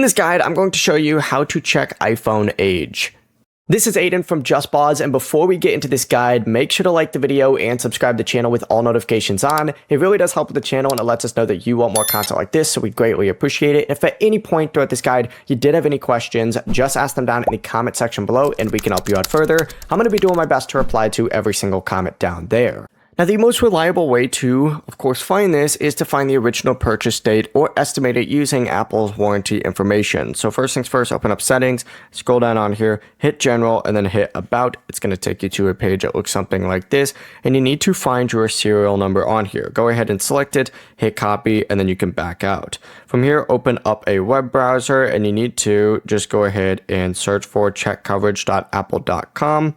this guide, I'm going to show you how to check iPhone age. This is Aiden from JustBoz, and before we get into this guide, make sure to like the video and subscribe to the channel with all notifications on. It really does help with the channel and it lets us know that you want more content like this, so we greatly appreciate it. If at any point throughout this guide you did have any questions, just ask them down in the comment section below and we can help you out further. I'm going to be doing my best to reply to every single comment down there. Now, the most reliable way to, of course, find this is to find the original purchase date or estimate it using Apple's warranty information. So first things first, open up settings, scroll down on here, hit general, and then hit about. It's going to take you to a page that looks something like this, and you need to find your serial number on here. Go ahead and select it, hit copy, and then you can back out. From here, open up a web browser, and you need to just go ahead and search for checkcoverage.apple.com.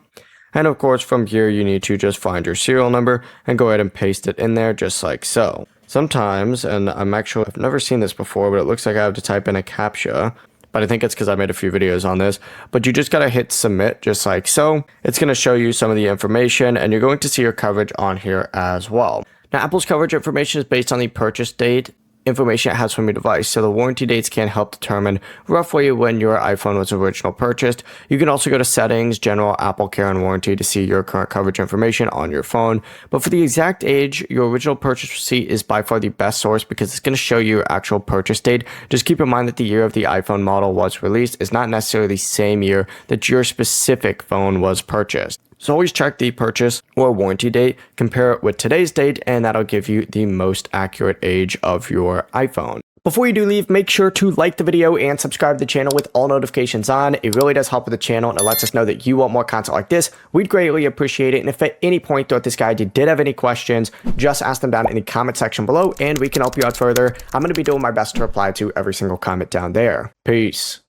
And of course, from here, you need to just find your serial number and go ahead and paste it in there just like so. Sometimes, and I've never seen this before, but it looks like I have to type in a CAPTCHA, but I think it's because I made a few videos on this, but you just got to hit submit just like so. It's going to show you some of the information and you're going to see your coverage on here as well. Now, Apple's coverage information is based on the purchase date information it has from your device, so the warranty dates can help determine roughly when your iPhone was originally purchased. You can also go to settings, general, Apple Care, and warranty to see your current coverage information on your phone. But for the exact age, your original purchase receipt is by far the best source because it's going to show you your actual purchase date. Just keep in mind that the year of the iPhone model was released is not necessarily the same year that your specific phone was purchased. So always check the purchase or warranty date, compare it with today's date, and that'll give you the most accurate age of your iPhone. Before you do leave, make sure to like the video and subscribe to the channel with all notifications on. It really does help with the channel and it lets us know that you want more content like this. We'd greatly appreciate it. And if at any point throughout this guide you did have any questions, just ask them down in the comment section below and we can help you out further. I'm going to be doing my best to reply to every single comment down there. Peace.